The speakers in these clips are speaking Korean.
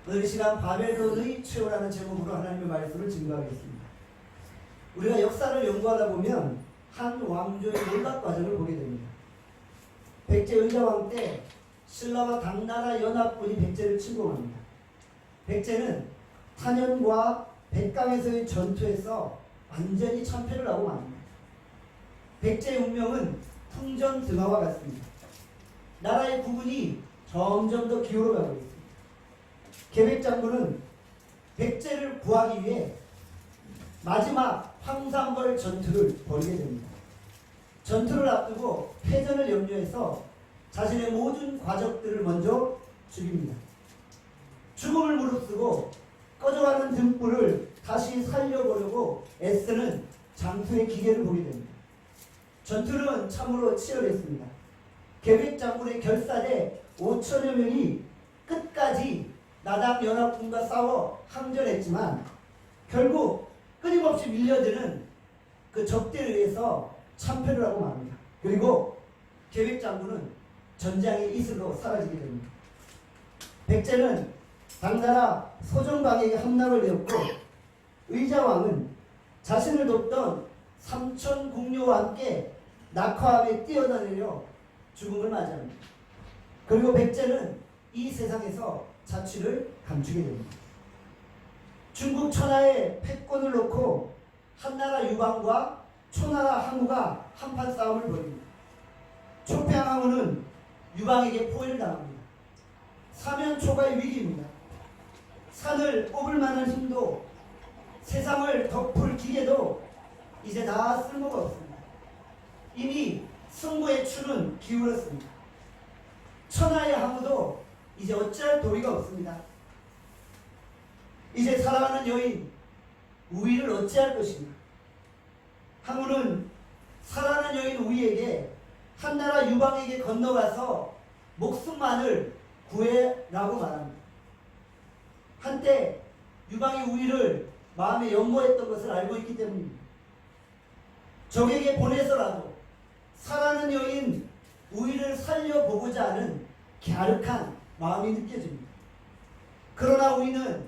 오늘 이 시간 바벨론의 최후라는 제목으로 하나님의 말씀을 증거하겠습니다. 우리가 역사를 연구하다 보면 한 왕조의 몰락 과정을 보게 됩니다. 백제 의자왕 때 신라와 당나라 연합군이 백제를 침공합니다. 백제는 탄현과 백강에서의 전투에서 완전히 참패를 하고 맙니다. 백제의 운명은 풍전등화와 같습니다. 나라의 구분이 점점 더 기울어가고 있습니다. 계백장군은 백제를 구하기 위해 마지막 황산벌 전투를 벌이게 됩니다. 전투를 앞두고 패전을 염려해서 자신의 모든 과적들을 먼저 죽입니다. 죽음을 무릅쓰고 꺼져가는 등불을 다시 살려보려고 애쓰는 장수의 기계를 보게 됩니다. 전투는 참으로 치열했습니다. 계백장군의 결사대 5천여 명이 끝까지 나당 연합군과 싸워 항전했지만 결국 끊임없이 밀려드는 그 적대에 의해서 참패를 하고 맙니다. 그리고 계백장군은 전장의 이슬로 사라지게 됩니다. 백제는 당나라 소정방에게 함락을 내었고 의자왕은 자신을 돕던 삼천 궁녀와 함께 낙화암에 뛰어다니려 죽음을 맞이합니다. 그리고 백제는 이 세상에서 자취를 감추게 됩니다. 중국 천하에 패권을 놓고 한나라 유방과 초나라 항우가 한판 싸움을 벌입니다. 초평 항우는 유방에게 포위를 당합니다. 사면초가의 위기입니다. 산을 뽑을 만한 힘도 세상을 덮을 기계도 이제 다 쓸모가 없습니다. 이미 승부의 추는 기울었습니다. 천하의 항우도 이제 어찌할 도리가 없습니다. 이제 사랑하는 여인 우위를 어찌할 것인가. 항우는 사랑하는 여인 우위에게 한나라 유방에게 건너가서 목숨만을 구해라고 말합니다. 한때 유방이 우위를 마음에 연모했던 것을 알고 있기 때문입니다. 적에게 보내서라도 사랑하는 여인 우위를 살려보고자 하는 갸륵한 마음이 느껴집니다. 그러나 우리는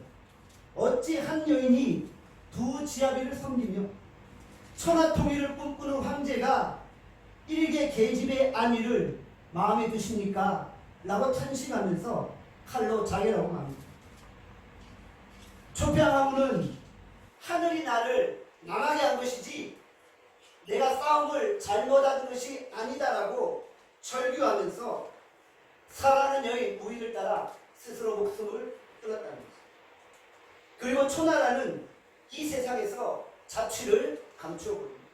어찌 한 여인이 두 지아비를 섬기며 천하통일을 꿈꾸는 황제가 일개 계집의 안위를 마음에 두십니까? 라고 탄식하면서 칼로 자결하고 맙니다. 초평항우는 하늘이 나를 망하게 한 것이지 내가 싸움을 잘못한 것이 아니다라고 절규하면서 사랑하는 여인 우위를 따라 스스로 목숨을 끊었다는 거죠. 그리고 초나라는 이 세상에서 자취를 감추어버립니다.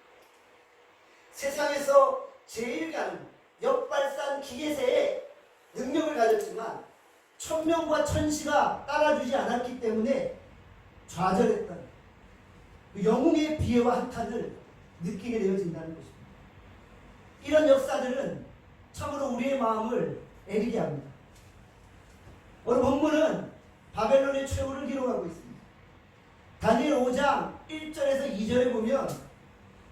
세상에서 제일 가는 역발산 기계세의 능력을 가졌지만 천명과 천시가 따라주지 않았기 때문에 좌절했던 그 영웅의 비애와 한탄을 느끼게 되어진다는 것입니다. 이런 역사들은 참으로 우리의 마음을 애리게 합니다. 오늘 본문은 바벨론의 최후를 기록하고 있습니다. 다니엘 5장 1절에서 2절에 보면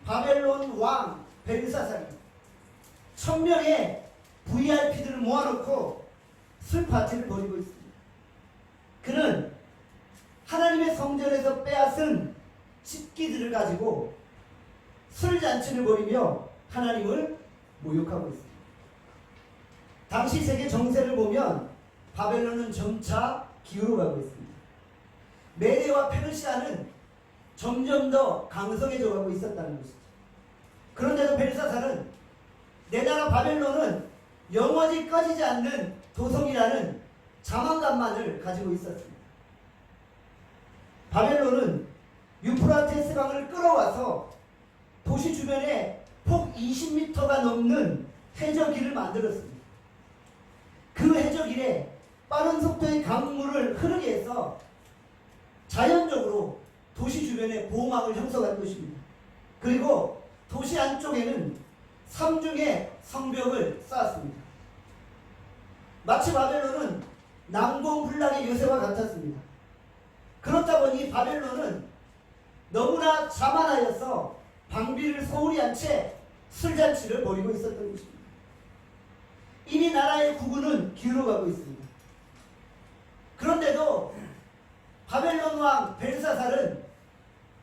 바벨론 왕 벨사살이 1000명의 VIP들을 모아놓고 술 파티를 벌이고 있습니다. 그는 하나님의 성전에서 빼앗은 집기들을 가지고 술잔치를 벌이며 하나님을 모욕하고 있습니다. 당시 세계 정세를 보면 바벨론은 점차 기울어가고 있습니다. 메대와 페르시아는 점점 더 강성해져 가고 있었다는 것이죠. 그런데도 벨사살은 내 나라 바벨론은 영원히 꺼지지 않는 도성이라는 자만감만을 가지고 있었습니다. 바벨론은 유프라테스 강을 끌어와서 도시 주변에 폭 20m가 넘는 해저길을 만들었습니다. 그 해저길에 빠른 속도의 강물을 흐르게 해서 자연적으로 도시 주변에 보호막을 형성한 것입니다. 그리고 도시 안쪽에는 삼중의 성벽을 쌓았습니다. 마치 바벨론은 난공불락의 요새와 같았습니다. 그렇다 보니 바벨론은 너무나 자만하여서 방비를 소홀히 한 채 술잔치를 벌이고 있었던 것입니다. 이미 나라의 구군은 기울어가고 있습니다. 그런데도 바벨론 왕 벨사살은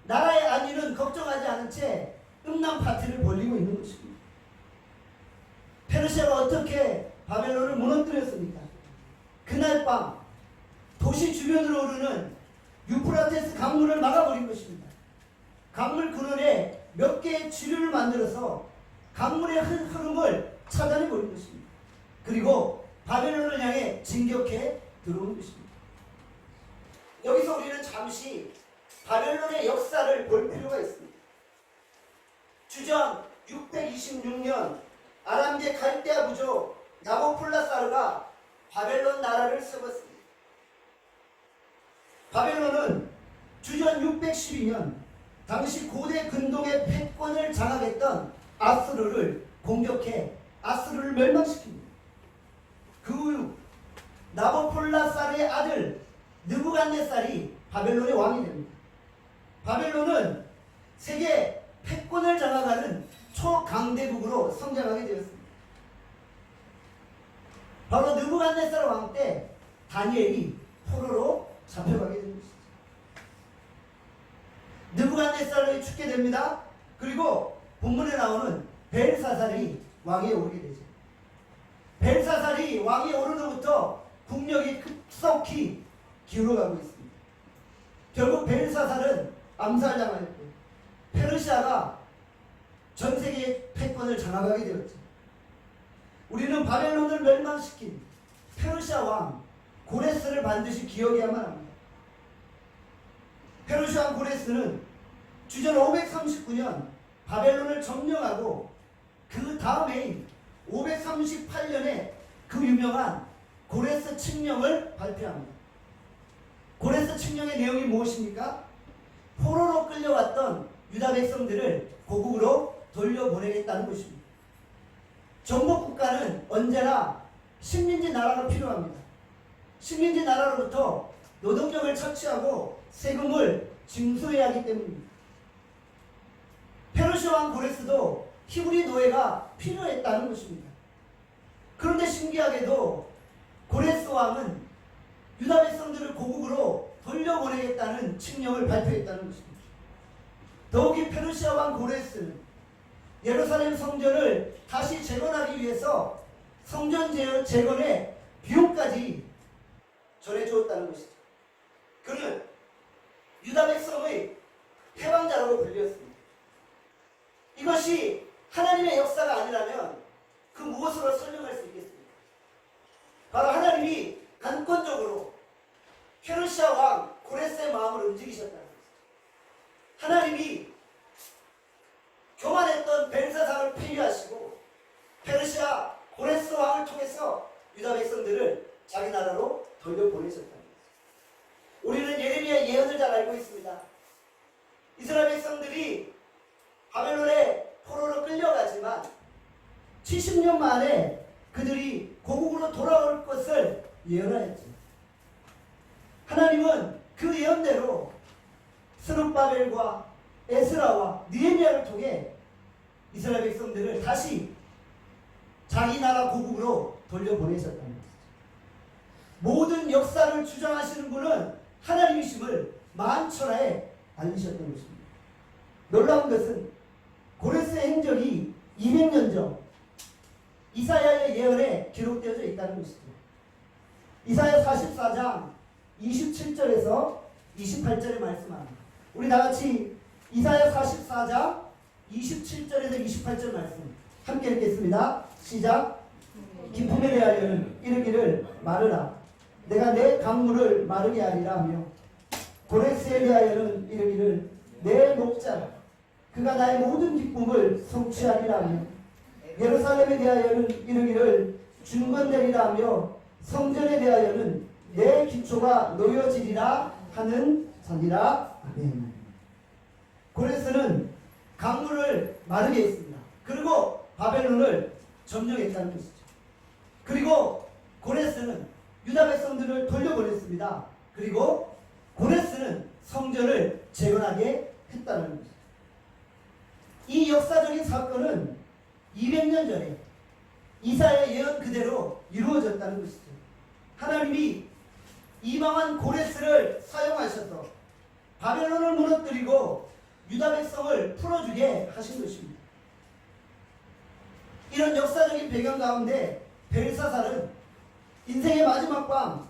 나라의 안위는 걱정하지 않은 채 음란 파티를 벌이고 있는 것입니다. 페르시아가 어떻게 바벨론을 무너뜨렸습니까? 그날 밤 도시 주변으로 오르는 유프라테스 강물을 막아버린 것입니다. 강물 근원에 몇 개의 지류를 만들어서 강물의 흐름을 차단해버린 것입니다. 그리고 바벨론을 향해 진격해 들어온 것입니다. 여기서 우리는 잠시 바벨론의 역사를 볼 필요가 있습니다. 주전 626년 아람계 갈대아 부족 나보폴라사르가 바벨론 나라를 세웠습니다. 바벨론은 주전 612년 당시 고대 근동의 패권을 장악했던 아수르를 공격해 아수르를 멸망시킵니다. 그 후 나보폴라사르의 아들 느부갓네살이 바벨론의 왕이 됩니다. 바벨론은 세계 패권을 장악하는 초강대국으로 성장하게 되었습니다. 바로 느부갓네살 왕 때 다니엘이 포로로 잡혀가게 된 것이죠. 느부갓네살이 죽게 됩니다. 그리고 본문에 나오는 벨사살이 왕위에 오르게 되죠. 벨사살이 왕위에 오르고부터 국력이 급속히 기울어가고 있습니다. 결국 벨사살은 암살당하였고 페르시아가 전 세계의 패권을 장악하게 되었죠. 우리는 바벨론을 멸망시킨 페르시아 왕 고레스를 반드시 기억해야만 합니다. 페르시아 왕 고레스는 주전 539년 바벨론을 점령하고 그 다음에 538년에 그 유명한 고레스 칙령을 발표합니다. 고레스 칙령의 내용이 무엇입니까? 포로로 끌려왔던 유다 백성들을 고국으로 돌려보내겠다는 것입니다. 정복국가는 언제나 식민지 나라가 필요합니다. 식민지 나라로부터 노동력을 착취하고 세금을 징수해야 하기 때문입니다. 페르시아 왕 고레스도 히브리 노예가 필요했다는 것입니다. 그런데 신기하게도 고레스 왕은 유다 백성들을 고국으로 돌려보내겠다는 칙령을 발표했다는 것입니다. 더욱이 페르시아 왕 고레스는 예루살렘 성전을 다시 재건하기 위해서 성전 재건의 비용까지 전해주었다는 것이죠. 그는 유다 백성의 해방자라고 불렸습니다. 이것이 하나님의 역사가 아니라면 그 무엇으로 설명할 수 있겠습니까? 바로 하나님이 강권적으로 페르시아 왕 고레스의 마음을 움직이셨다는 것이죠. 하나님이 교만했던 벨사살을 폐위하시고 페르시아 고레스 왕을 통해서 유다 백성들을 자기 나라로 돌려보내셨다는 것이죠. 우리는 예레미야 예언을 잘 알고 있습니다. 이스라엘 백성들이 바벨론의 포로로 끌려가지만 70년 만에 그들이 고국으로 돌아올 것을 예언하였죠. 하나님은 그 예언대로 스룹바벨과 에스라와 느헤미야를 통해 이스라엘 백성들을 다시 자기 나라 고국으로 돌려보내셨다는 것이죠. 모든 역사를 주장하시는 분은 하나님이심을 만천하에 알리셨던 것입니다. 놀라운 것은 고레스의 행적이 200년 전 이사야의 예언에 기록되어져 있다는 것이죠. 이사야 44장 27절에서 28절에 말씀합니다. 우리 다같이 이사야 44장 27절에서 28절 말씀 함께 읽겠습니다. 시작. 기쁨에 대하여는 이르기를 마르라. 내가 내 강물을 마르게 하리라 하며 고레스에 대하여는 이르기를 내 목자라. 그가 나의 모든 기쁨을 성취하리라 하며 예루살렘에 대하여는 이르기를 중건되리라 하며 성전에 대하여는 내 기초가 놓여지리라 하는 자니라. 아멘. 고레스는 강물을 마르게 했습니다. 그리고 바벨론을 점령했다는 것이죠. 그리고 고레스는 유다 백성들을 돌려보냈습니다. 그리고 고레스는 성전을 재건하게 했다는 것이죠. 이 역사적인 사건은 200년 전에 이사야의 예언 그대로 이루어졌다는 것이죠. 하나님이 이방한 고레스를 사용하셔서 바벨론을 무너뜨리고 유다 백성을 풀어주게 하신 것입니다. 이런 역사적인 배경 가운데 벨사살은 인생의 마지막 밤,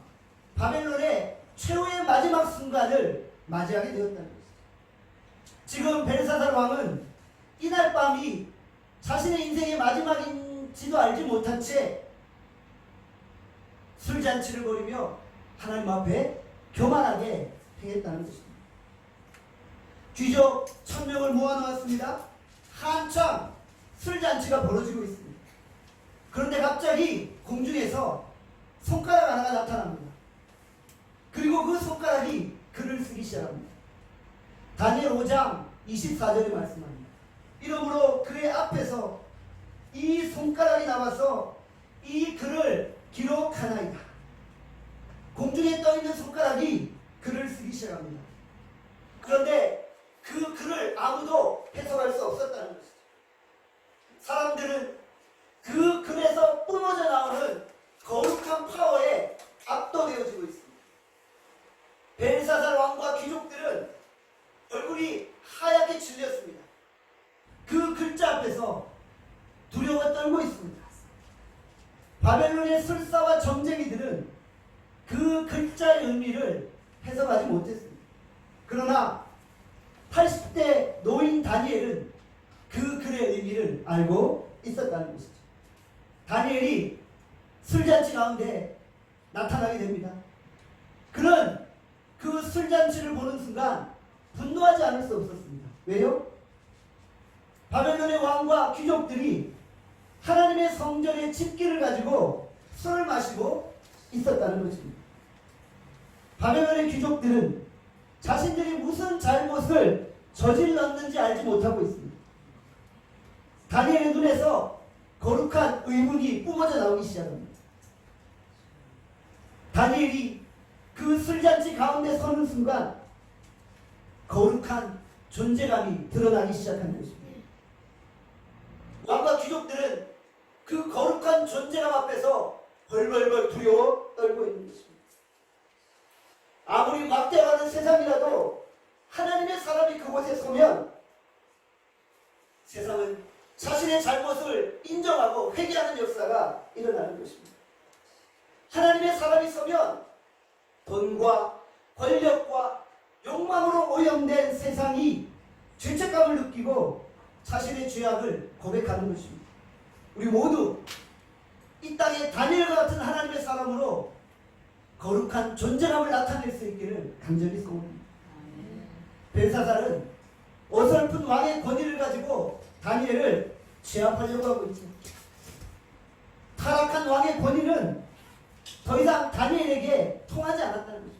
바벨론의 최후의 마지막 순간을 맞이하게 되었다는 것입니다. 지금 벨사살 왕은 이날 밤이 자신의 인생의 마지막인지도 알지 못한 채 술잔치를 벌이며 하나님 앞에 교만하게 행했다는 것입니다. 귀족 1000명을 모아놓았습니다. 한참 술잔치가 벌어지고 있습니다. 그런데 갑자기 공중에서 손가락 하나가 나타납니다. 그리고 그 손가락이 글을 쓰기 시작합니다. 다니엘 5장 24절에 말씀합니다. 이러므로 그의 앞에서 이 손가락이 나와서 이 글을 기록하나이다. 공중에 떠있는 손가락이 글을 쓰기 시작합니다. 그런데 그 글을 아무도 해석할 수 없었다는 것이죠. 사람들은 그 글에서 뿜어져 나오는 거룩한 파워에 압도되어지고 있습니다. 벨사살 왕과 귀족들은 얼굴이 하얗게 질렸습니다. 그 글자 앞에서 두려워 떨고 있습니다. 바벨론의 술사와 점쟁이들은 그 글자의 의미를 해석하지 못했습니다. 그러나 80대 노인 다니엘은 그 글의 의미를 알고 있었다는 것이죠. 다니엘이 술잔치 가운데 나타나게 됩니다. 그는 그 술잔치를 보는 순간 분노하지 않을 수 없었습니다. 왜요? 바벨론의 왕과 귀족들이 하나님의 성전의 집기를 가지고 술을 마시고 있었다는 것입니다. 바벨론의 귀족들은 자신들이 무슨 잘못을 저질렀는지 알지 못하고 있습니다. 다니엘의 눈에서 거룩한 의문이 뿜어져 나오기 시작합니다. 다니엘이 그 술잔치 가운데 서는 순간 거룩한 존재감이 드러나기 시작한 것입니다. 왕과 귀족들은 그 거룩한 존재감 앞에서 벌벌벌 두려워 떨고 있는 것입니다. 아무리 막대하는 세상이라도 하나님의 사람이 그곳에 서면 세상은 자신의 잘못을 인정하고 회개하는 역사가 일어나는 것입니다. 하나님의 사람이 서면 돈과 권력과 욕망으로 오염된 세상이 죄책감을 느끼고 자신의 죄악을 고백하는 것입니다. 우리 모두 이 땅에 다니엘과 같은 하나님의 사람으로 거룩한 존재감을 나타낼 수 있기를 간절히 소원합니다. 벨사살은 어설픈 왕의 권위를 가지고 다니엘을 제압하려고 하고 있죠. 타락한 왕의 권위는 더 이상 다니엘에게 통하지 않았다는 것입니다.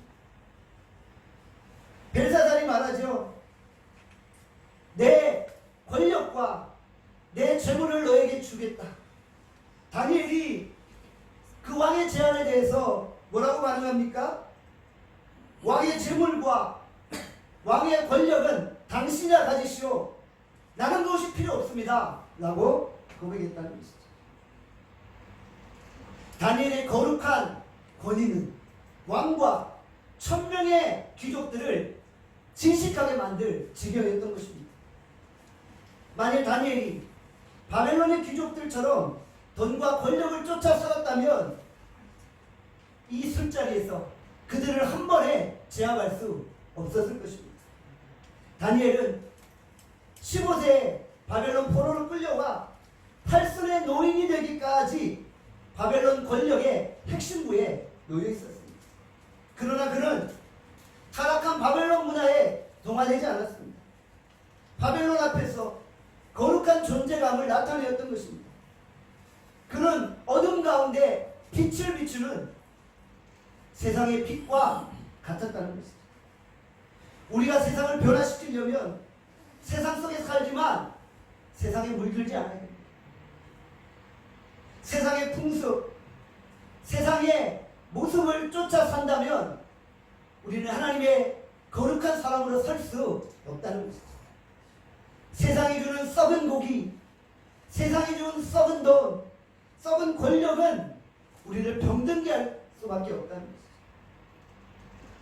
벨사살이 말하죠. 내 권력과 내 재물을 너에게 주겠다. 다니엘이 그 왕의 제안에 대해서 뭐라고 반응합니까? 왕의 재물과 왕의 권력은 당신이나 가지시오. 나는 그것이 필요 없습니다. 라고 고백했다는 것이죠. 다니엘의 거룩한 권위는 왕과 1000명의 귀족들을 진식하게 만들 지경이었던 것입니다. 만일 다니엘이 바벨론의 귀족들처럼 돈과 권력을 쫓아 살았다면 이 술자리에서 그들을 한 번에 제압할 수 없었을 것입니다. 다니엘은 15세에 바벨론 포로로 끌려와 8순의 노인이 되기까지 바벨론 권력의 핵심부에 놓여 있었습니다. 그러나 그는 타락한 바벨론 문화에 동화되지 않았습니다. 바벨론 앞에서 거룩한 존재감을 나타내었던 것입니다. 그는 어둠 가운데 빛을 비추는 세상의 빛과 같았다는 것입니다. 우리가 세상을 변화시키려면 세상 속에 살지만 세상에 물들지 않아야 됩니다. 세상의 풍습, 세상의 모습을 쫓아 산다면 우리는 하나님의 거룩한 사람으로 설 수 없다는 것입니다. 세상이 주는 썩은 고기, 세상이 주는 썩은 돈, 썩은 권력은 우리를 병들게 할 수밖에 없다는 것입니다.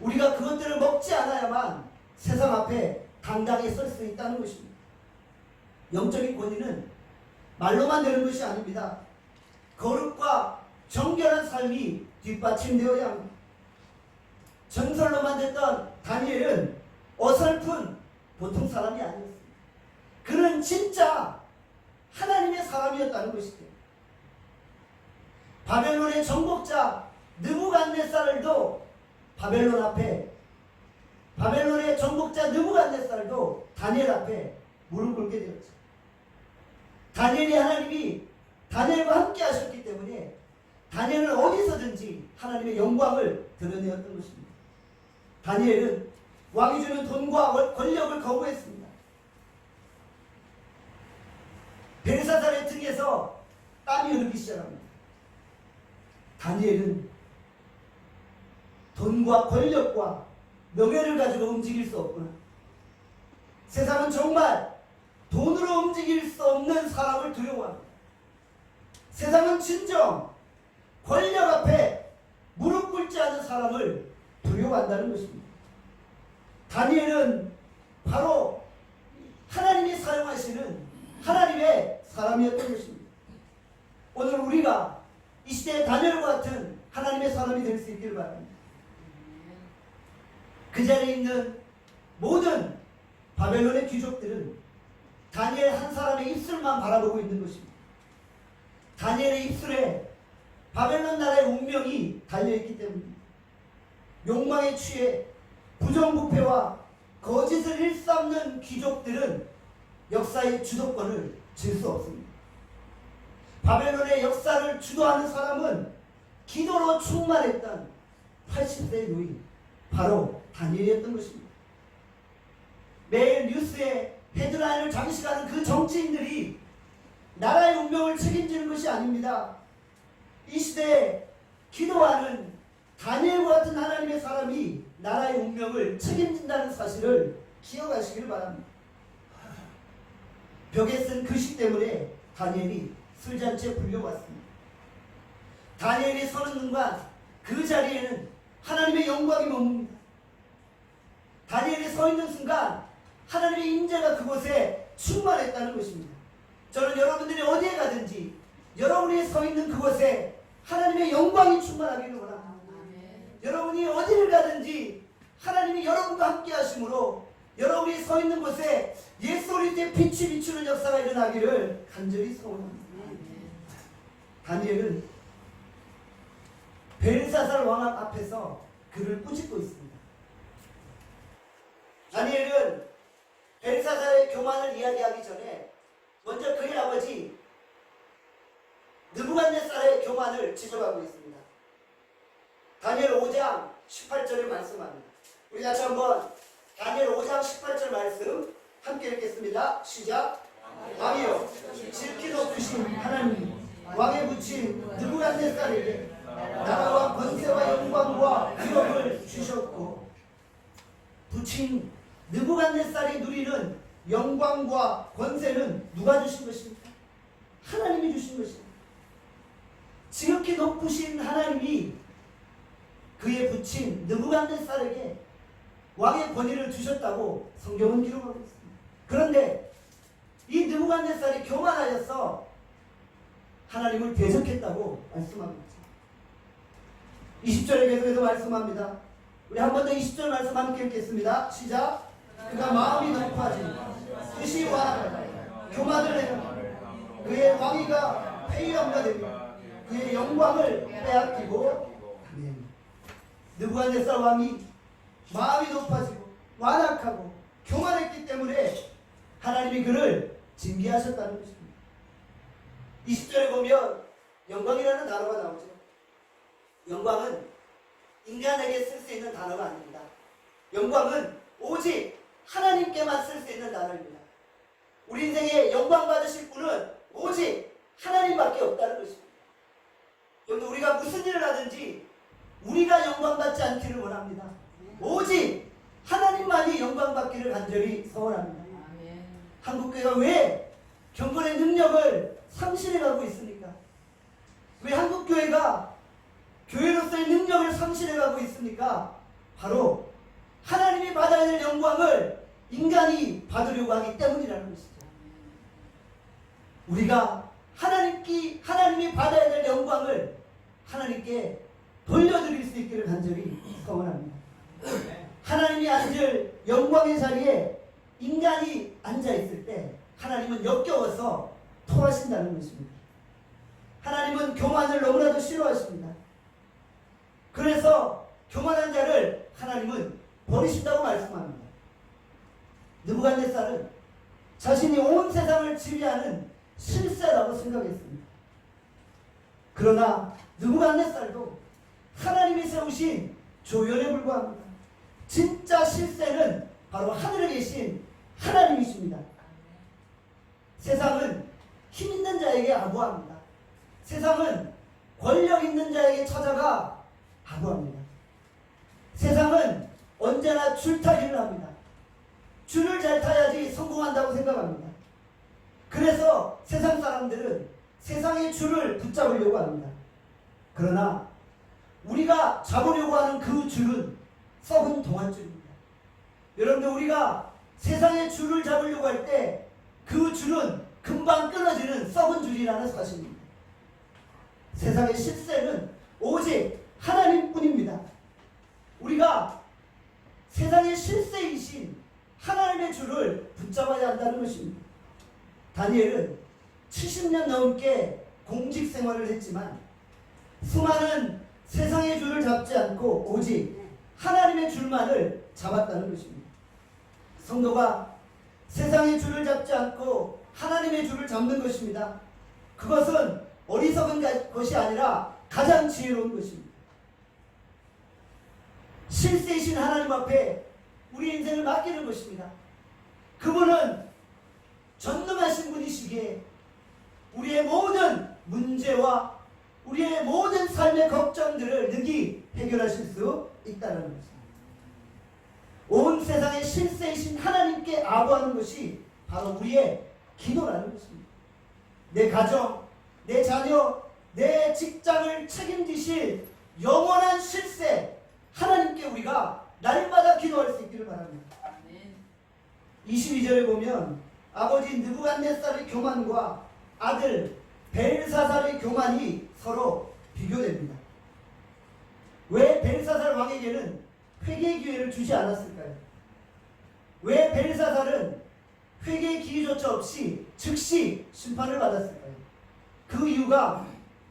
우리가 그것들을 먹지 않아야만 세상 앞에 당당히 설 수 있다는 것입니다. 영적인 권위는 말로만 되는 것이 아닙니다. 거룩과 정결한 삶이 뒷받침되어야 합니다. 전설로만 됐던 다니엘은 어설픈 보통 사람이 아니었습니다. 그는 진짜 하나님의 사람이었다는 것이죠. 바벨론의 정복자 느부갓네살도 바벨론의 정복자 느부갓네살도 다니엘 앞에 무릎 꿇게 되었죠. 다니엘이 하나님이 다니엘과 함께 하셨기 때문에 다니엘은 어디서든지 하나님의 영광을 드러내었던 것입니다. 다니엘은 왕이 주는 돈과 권력을 거부했습니다. 벨사살의 등에서 땀이 흐르기 시작합니다. 다니엘은 돈과 권력과 명예를 가지고 움직일 수 없구나. 세상은 정말 돈으로 움직일 수 없는 사람을 두려워합니다. 세상은 진정 권력 앞에 무릎 꿇지 않은 사람을 두려워한다는 것입니다. 다니엘은 바로 하나님이 사용하시는 하나님의 사람이었던 것입니다. 오늘 우리가 이 시대의 다니엘과 같은 하나님의 사람이 될 수 있기를 바랍니다. 그 자리에 있는 모든 바벨론의 귀족들은 다니엘 한 사람의 입술만 바라보고 있는 것입니다. 다니엘의 입술에 바벨론 나라의 운명이 달려있기 때문입니다. 욕망에 취해 부정부패와 거짓을 일삼는 귀족들은 역사의 주도권을 질 수 없습니다. 바벨론의 역사를 주도하는 사람은 기도로 충만했던 80세 노인, 바로 다니엘이었던 것입니다. 매일 뉴스에 헤드라인을 장식하는 그 정치인들이 나라의 운명을 책임지는 것이 아닙니다. 이 시대에 기도하는 다니엘과 같은 하나님의 사람이 나라의 운명을 책임진다는 사실을 기억하시기를 바랍니다. 벽에 쓴 글씨 때문에 다니엘이 술잔치에 불려왔습니다. 다니엘이 서는 순간 그 자리에는 하나님의 영광이 머뭅니다. 다니엘이 서 있는 순간 하나님의 임재가 그곳에 충만했다는 것입니다. 저는 여러분들이 어디에 가든지 여러분이 서 있는 그곳에 하나님의 영광이 충만하기를 원합니다. 여러분이 어디를 가든지 하나님이 여러분과 함께 하심으로 여러분이 서 있는 곳에 예수 그리스도의 빛이 비추는 역사가 일어나기를 간절히 소원합니다. 다니엘은 벨사살 왕 앞에서 그를 꾸짖고 있습니다. 다니엘은 벨사살의 교만을 이야기하기 전에 먼저 그의 아버지 느부갓네살의 교만을 지적하고 있습니다. 다니엘 5장 18절을 말씀합니다. 우리 같이 한번 다니엘 5장 18절 말씀 함께 읽겠습니다. 시작. 왕이여, 지극히 높으신 하나님, 왕에 붙인 느부갓네살에게 나라와 권세와 영광과 위엄을 주셨고, 붙인 느부갓네살이 누리는 영광과 권세는 누가 주신 것입니까? 하나님이 주신 것입니다. 지극히 높으신 하나님이 그의 붙인 느부갓네살에게 왕의 권위를 주셨다고 성경은 기록하고 있습니다. 그런데 이 느부갓네살이 교만하여서 하나님을 대적했다고 말씀합니다. 20절에 계속해서 말씀합니다. 우리 한 번 더 20절 말씀 함께 읽겠습니다. 시작. 그가 마음이 높아진 뜻이 완악하여 교만을 내고 그의 왕위가 폐위함과 되며 그의 영광을 빼앗기고, 아멘. 느부갓네살 왕이 마음이 높아지고 완악하고 교만했기 때문에 하나님이 그를 징계하셨다는 것입니다. 20절에 보면 영광이라는 단어가 나오죠. 영광은 인간에게 쓸 수 있는 단어가 아닙니다. 영광은 오직 하나님께만 쓸 수 있는 단어입니다. 우리 인생에 영광 받으실 분은 오직 하나님밖에 없다는 것입니다. 여러분, 우리가 무슨 일을 하든지 우리가 영광 받지 않기를 원합니다. 오직 하나님만이 영광 받기를 간절히 소원합니다. 한국교회가 왜 경건의 능력을 상실해가고 있습니까? 왜 한국교회가 교회로서의 능력을 상실해가고 있습니까? 바로 하나님이 받아야 될 영광을 인간이 받으려고 하기 때문이라는 것이죠. 우리가 하나님이 받아야 될 영광을 하나님께 돌려드릴 수 있기를 간절히 소원합니다. 하나님이 앉을 영광의 자리에 인간이 앉아있을 때 하나님은 역겨워서 토하신다는 것입니다. 하나님은 교만을 너무나도 싫어하십니다. 그래서 교만한 자를 하나님은 버리신다고 말씀합니다. 느부갓네살은 자신이 온 세상을 지배하는 실세라고 생각했습니다. 그러나 느부갓네살도 하나님이 세우신 조연에 불과합니다. 진짜 실세는 바로 하늘에 계신 하나님이십니다. 세상은 힘 있는 자에게 아부합니다. 세상은 권력 있는 자에게 찾아가 아부합니다. 세상은 언제나 줄타기를 합니다. 줄을 잘 타야지 성공한다고 생각합니다. 그래서 세상 사람들은 세상의 줄을 붙잡으려고 합니다. 그러나 우리가 잡으려고 하는 그 줄은 썩은 동안줄입니다. 여러분들, 우리가 세상의 줄을 잡으려고 할 때 그 줄은 금방 끊어지는 썩은 줄이라는 사실입니다. 세상의 실세는 오직 하나님뿐입니다. 우리가 세상의 실세이신 하나님의 줄을 붙잡아야 한다는 것입니다. 다니엘은 70년 넘게 공직 생활을 했지만 수많은 세상의 줄을 잡지 않고 오직 하나님의 줄만을 잡았다는 것입니다. 성도가 세상의 줄을 잡지 않고 하나님의 줄을 잡는 것입니다. 그것은 어리석은 것이 아니라 가장 지혜로운 것입니다. 실세이신 하나님 앞에 우리 인생을 맡기는 것입니다. 그분은 전능하신 분이시기에 우리의 모든 문제와 우리의 모든 삶의 걱정들을 능히 해결하실 수 있다는 것입니다. 온 세상의 실세이신 하나님께 아부하는 것이 바로 우리의 기도라는 것입니다. 내 가정, 내 자녀, 내 직장을 책임지실 영원한 실세 하나님께 우리가 날마다 기도할 수 있기를 바랍니다. 22절에 보면 아버지 느부갓네살의 교만과 아들 벨사살의 교만이 서로 비교됩니다. 왜 벨사살 왕에게는 회개의 기회를 주지 않았을까요? 왜 벨사살은 회개의 기회조차 없이 즉시 심판을 받았을까요? 그 이유가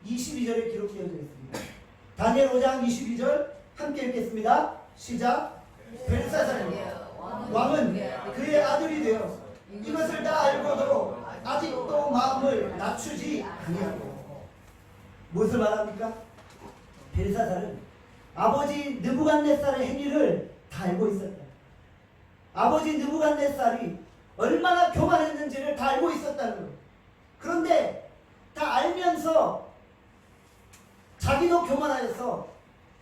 22절에 기록되어져 있습니다. 다니엘 5장 22절 함께 읽겠습니다. 시작. 벨사살 왕은 그의 아들이 되어 이것을 다 알고도 아직도 마음을 낮추지 아니하고. 무엇을 말합니까? 벨사살은 아버지 느부갓네살의 행위를 다 알고 있었다. 아버지 느부갓네살이 얼마나 교만했는지를 다 알고 있었다는 거예요. 그런데 다 알면서 자기도 교만하여서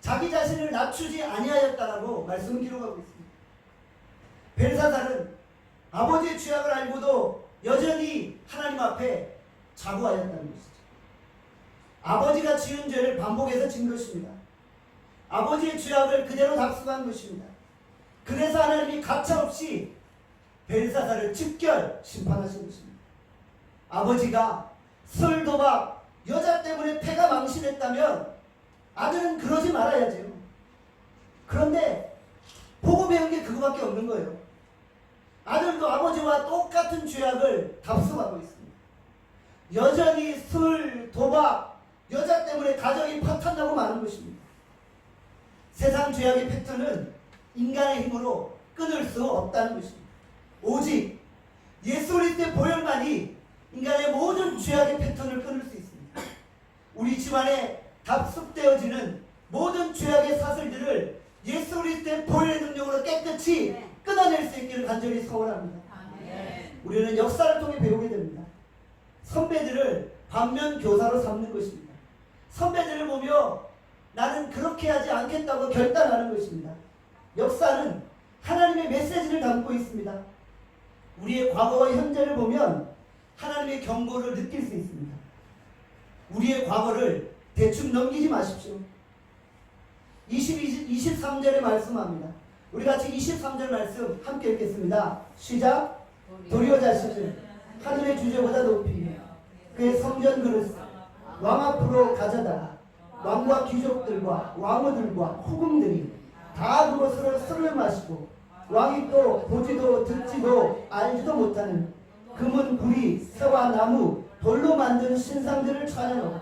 자기 자신을 낮추지 아니하였다라고 말씀을 기록하고 있습니다. 벨사살은 아버지의 죄악을 알고도 여전히 하나님 앞에 자부하였다는 것이죠. 아버지가 지은 죄를 반복해서 진 것입니다. 아버지의 죄악을 그대로 답습한 것입니다. 그래서 하나님이 가차없이 벨사살을 즉결 심판하신 것입니다. 아버지가 술, 도박, 여자 때문에 패가 망신했다면 아들은 그러지 말아야죠. 그런데 보고 배운 게 그거밖에 없는 거예요. 아들도 아버지와 똑같은 죄악을 답습하고 있습니다. 여전히 술, 도박, 여자 때문에 가정이 파탄나고 마는 것입니다. 세상 죄악의 패턴은 인간의 힘으로 끊을 수 없다는 것입니다. 오직 예수 그리스도의 보혈만이 인간의 모든 죄악의 패턴을 끊을 수 있습니다. 우리 집안에 답습되어지는 모든 죄악의 사슬들을 예수 그리스도의 보혈의 능력으로 깨끗이 끊어낼 수 있기를 간절히 소원합니다. 우리는 역사를 통해 배우게 됩니다. 선배들을 반면 교사로 삼는 것입니다. 선배들을 보며 나는 그렇게 하지 않겠다고 결단하는 것입니다. 역사는 하나님의 메시지를 담고 있습니다. 우리의 과거와 현재를 보면 하나님의 경고를 느낄 수 있습니다. 우리의 과거를 대충 넘기지 마십시오. 23절에 말씀합니다. 우리 같이 23절 말씀 함께 읽겠습니다. 시작. 도리어 자식을 하늘의 주제보다 높이 그의 성전 그릇을 왕 앞으로 가져다가 왕과 귀족들과 왕후들과 후궁들이 다 그것으로 술을 마시고 왕이 또 보지도 듣지도 알지도 못하는 금은 구리, 새와 나무, 돌로 만든 신상들을 찬양하고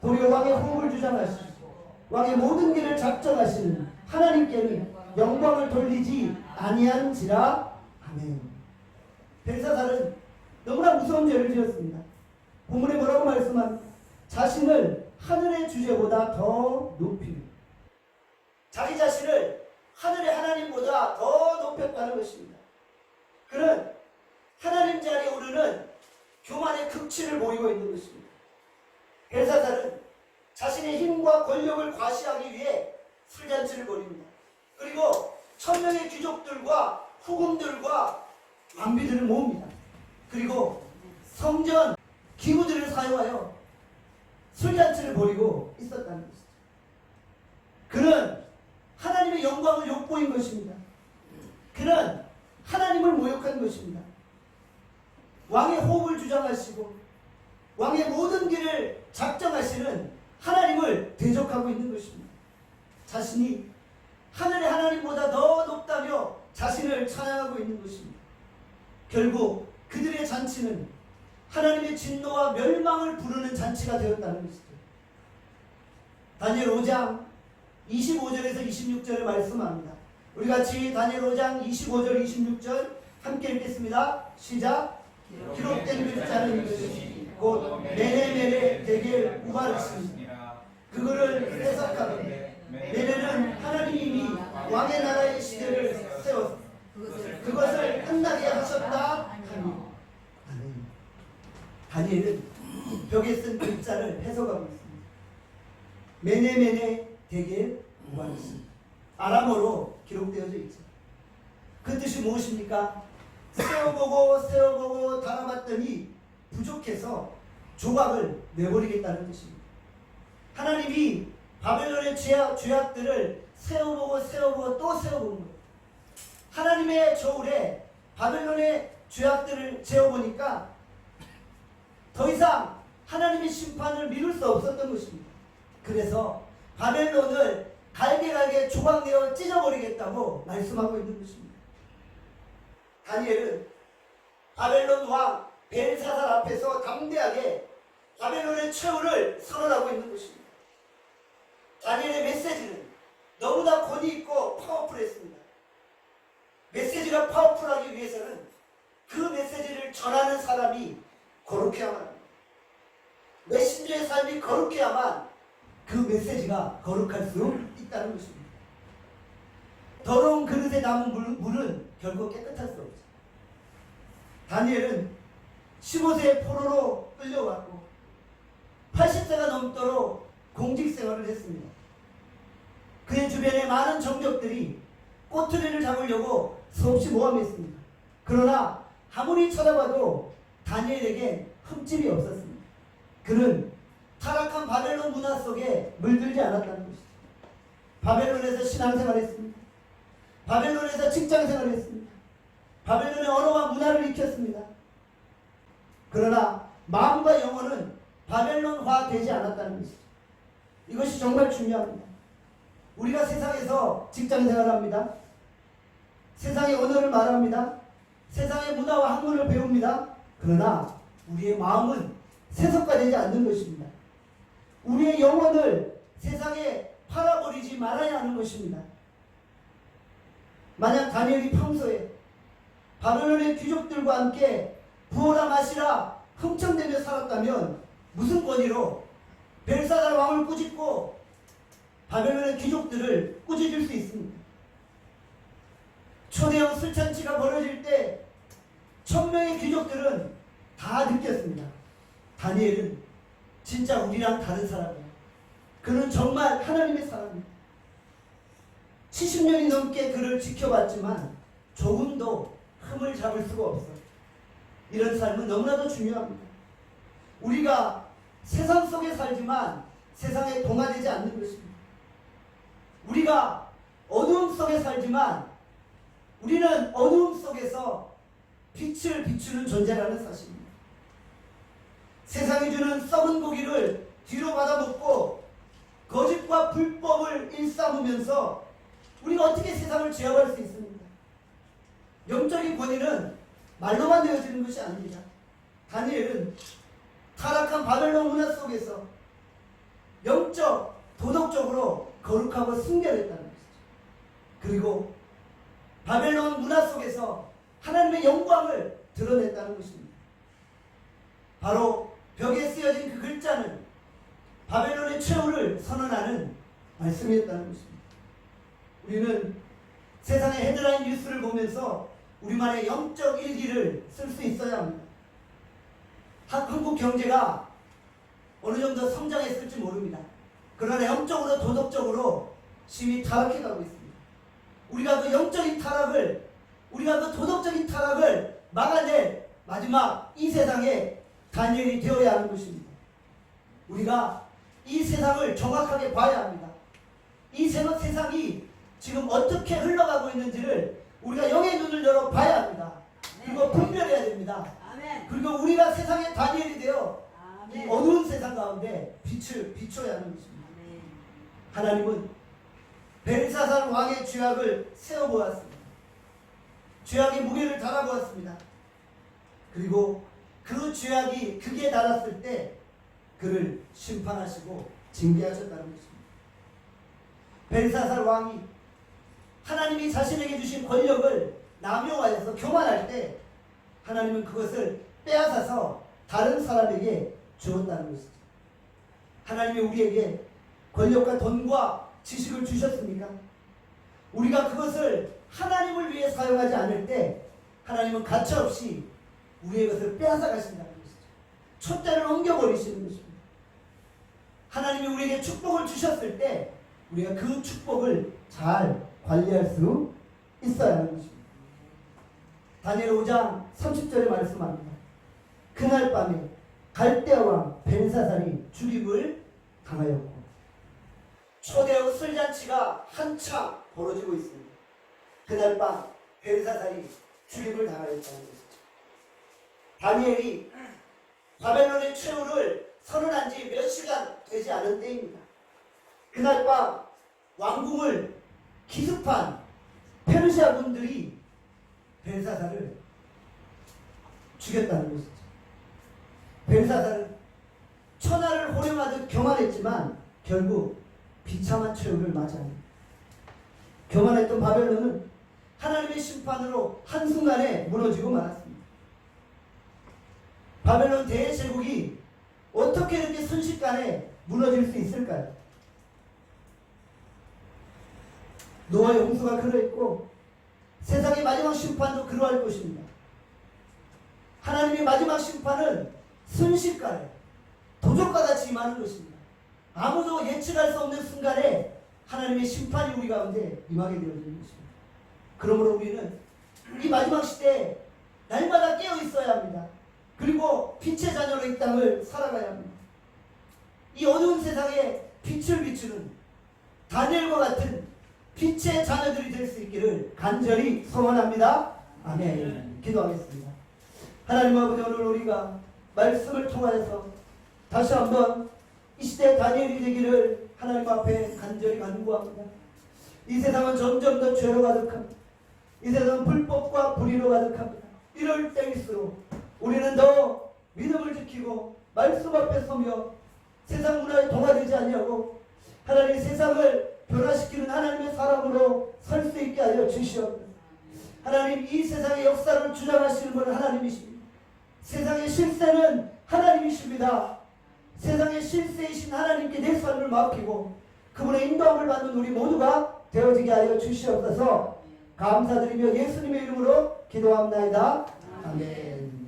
도리어 왕의 호흡을 주장하시고 왕의 모든 길을 작정하시는 하나님께는 영광을 돌리지 아니한지라. 아멘. 벨사살은 너무나 무서운 죄를 지었습니다. 본문에 뭐라고 말씀합니까? 자신을 하늘의 주제보다 더 높이, 자기 자신을 하늘의 하나님보다 더 높였다는 것입니다. 그는 하나님 자리에 오르는 교만의 극치를 보이고 있는 것입니다. 벨사살은 자신의 힘과 권력을 과시하기 위해 술잔치를 벌입니다. 그리고 1000명의 귀족들과 후궁들과 왕비들을 모읍니다. 그리고 성전 기구들을 사용하여 술잔치를 벌이고 있었다는 것이죠. 그는 하나님의 영광을 욕보인 것입니다. 그는 하나님을 모욕한 것입니다. 왕의 호흡을 주장하시고 왕의 모든 길을 작정하시는 하나님을 대적하고 있는 것입니다. 자신이 하늘의 하나님보다 더 높다며 자신을 찬양하고 있는 것입니다. 결국 그들의 잔치는 하나님의 진노와 멸망을 부르는 잔치가 되었다는 것이죠. 다니엘 5장 25절에서 26절에 말씀합니다. 우리 같이 다니엘 5장 25절 26절 함께 읽겠습니다. 시작. 기록된 글자는 이것이 곧 메네메네 데겔 우바르시니라. 그거를 해석하되 메네는 하나님이 왕의 나라의 시대를 세워서 그것을 끝나게 하셨다 하니. 다니엘은 벽에 쓴 글자를 해석하고 있습니다. 메네메네 데겔 우바르시, 아람어로 기록되어져 있죠. 그 뜻이 무엇입니까? 세어보고 달아봤더니 부족해서 조각을 내버리겠다는 뜻입니다. 하나님이 바벨론의 죄악들을 세어보고 또 세어본 거예요. 하나님의 저울에 바벨론의 죄악들을 재어보니까 더 이상 하나님의 심판을 미룰 수 없었던 것입니다. 그래서 바벨론을 갈게 조각내어 찢어버리겠다고 말씀하고 있는 것입니다. 다니엘은 바벨론 왕 벨사살 앞에서 담대하게 바벨론의 최후를 선언하고 있는 것입니다. 다니엘의 메시지는 너무나 권위 있고 파워풀했습니다. 메시지가 파워풀하기 위해서는 그 메시지를 전하는 사람이 거룩해야만 합니다. 메신저의 삶이 거룩해야만 그 메시지가 거룩할 수 있다는 것입니다. 더러운 그릇에 남은 물은 결코 깨끗할 수 없죠. 다니엘은 15세에 포로로 끌려왔고 80세가 넘도록 공직생활을 했습니다. 그의 주변에 많은 정적들이 꼬투리를 잡으려고 수없이 모함했습니다. 그러나 아무리 찾아봐도 다니엘에게 흠집이 없었습니다. 그는 타락한 바벨론 문화 속에 물들지 않았다는 것이죠. 바벨론에서 신앙생활했습니다. 바벨론에서 직장생활했습니다. 바벨론의 언어와 문화를 익혔습니다. 그러나 마음과 영혼은 바벨론화 되지 않았다는 것이죠. 이것이 정말 중요합니다. 우리가 세상에서 직장생활합니다. 세상의 언어를 말합니다. 세상의 문화와 학문을 배웁니다. 그러나 우리의 마음은 세속화되지 않는 것입니다. 우리의 영혼을 세상에 팔아버리지 말아야 하는 것입니다. 만약 다니엘이 평소에 바벨론의 귀족들과 함께 부어라 마시라 흥청대며 살았다면 무슨 권위로 벨사살 왕을 꾸짖고 바벨론의 귀족들을 꾸짖을 수 있습니까? 초대형 술잔치가 벌어질 때 1000명의 귀족들은 다 느꼈습니다. 다니엘은 진짜 우리랑 다른 사람이에요. 그는 정말 하나님의 사람입니다. 70년이 넘게 그를 지켜봤지만 조금도 흠을 잡을 수가 없어요. 이런 삶은 너무나도 중요합니다. 우리가 세상 속에 살지만 세상에 동화되지 않는 것입니다. 우리가 어두움 속에 살지만 우리는 어두움 속에서 빛을 비추는 존재라는 사실입니다. 세상이 주는 썩은 고기를 뒤로 받아먹고 거짓과 불법을 일삼으면서 우리가 어떻게 세상을 제어할 수 있습니까? 영적인 권위는 말로만 되어지는 것이 아닙니다. 다니엘은 타락한 바벨론 문화 속에서 영적, 도덕적으로 거룩하고 순결했다는 것이죠. 그리고 바벨론 문화 속에서 하나님의 영광을 드러냈다는 것입니다. 바로 벽에 쓰여진 그 글자는 바벨론의 최후를 선언하는 말씀이었다는 것입니다. 우리는 세상의 헤드라인 뉴스를 보면서 우리만의 영적 일기를 쓸 수 있어야 합니다. 한국 경제가 어느 정도 성장했을지 모릅니다. 그러나 영적으로 도덕적으로 심히 타락해가고 있습니다. 우리가 그 영적인 타락을, 우리가 그 도덕적인 타락을 막아낼 마지막 이 세상에 다니엘이 되어야 하는 것입니다. 우리가 이 세상을 정확하게 봐야 합니다. 이 세상이 지금 어떻게 흘러가고 있는지를 우리가 영의 눈을 열어 봐야 합니다. 그리고 분별해야 됩니다. 그리고 우리가 세상의 다니엘이 되어 이 어두운 세상 가운데 빛을 비춰야 하는 것입니다. 하나님은 벨사살 왕의 죄악을 세워보았습니다. 죄악의 무게를 달아보았습니다. 그리고 그 죄악이 극에 달았을 때 그를 심판하시고 징계하셨다는 것입니다. 벨사살 왕이 하나님이 자신에게 주신 권력을 남용하여서 교만할 때 하나님은 그것을 빼앗아서 다른 사람에게 주었다는 것이죠. 하나님이 우리에게 권력과 돈과 지식을 주셨습니까? 우리가 그것을 하나님을 위해 사용하지 않을 때 하나님은 가차없이 우리의 것을 빼앗아 가신다는 것이죠. 촛대를 옮겨버리시는 것입니다. 하나님이 우리에게 축복을 주셨을 때 우리가 그 축복을 잘 관리할 수 있어야 하는 것입니다. 다니엘 5장 30절에 말씀합니다. 그날 밤에 갈대아왕 벨사살이 죽임을 당하였고 초대의 술잔치가 한참 벌어지고 있습니다. 그날 밤 벨사살이 죽임을 당하였다는 것이죠. 다니엘이 바벨론의 최후를 선언한 지 몇 시간 되지 않은 때입니다. 그날 밤 왕궁을 기습한 페르시아 군들이 벨사살을 죽였다는 것이죠. 벨사살은 천하를 호령하듯 교만했지만 결국 비참한 최후를 맞이합니다. 교만했던 바벨론은 하나님의 심판으로 한순간에 무너지고 말았습니다. 바벨론 대제국이 어떻게 이렇게 순식간에 무너질 수 있을까요? 노아의 홍수가 그러했고 세상의 마지막 심판도 그러할 것입니다. 하나님의 마지막 심판은 순식간에 도적과 같이 임하는 것입니다. 아무도 예측할 수 없는 순간에 하나님의 심판이 우리 가운데 임하게 되어지는 것입니다. 그러므로 우리는 이 마지막 시대에 날마다 깨어 있어야 합니다. 그리고 빛의 자녀로 이 땅을 살아가야 합니다. 이 어두운 세상에 빛을 비추는 다니엘과 같은 빛의 자녀들이 될 수 있기를 간절히 소원합니다. 아멘. 기도하겠습니다. 하나님 아버지, 오늘 우리가 말씀을 통하여서 다시 한번 이 시대 다니엘이 되기를 하나님 앞에 간절히 간구합니다. 이 세상은 점점 더 죄로 가득합니다. 이 세상은 불법과 불의로 가득합니다. 이럴 때일수록 우리는 더 믿음을 지키고 말씀 앞에 서며 세상 문화에 동화되지 아니하고 하나님 세상을 변화시키는 하나님의 사람으로 설 수 있게 하여 주시옵소서. 하나님, 이 세상의 역사를 주장하시는 분은 하나님이십니다. 세상의 실세는 하나님이십니다. 세상의 실세이신 하나님께 내 삶을 맡기고 그분의 인도함을 받는 우리 모두가 되어지게 하여 주시옵소서. 감사드리며 예수님의 이름으로 기도합나이다. 아멘.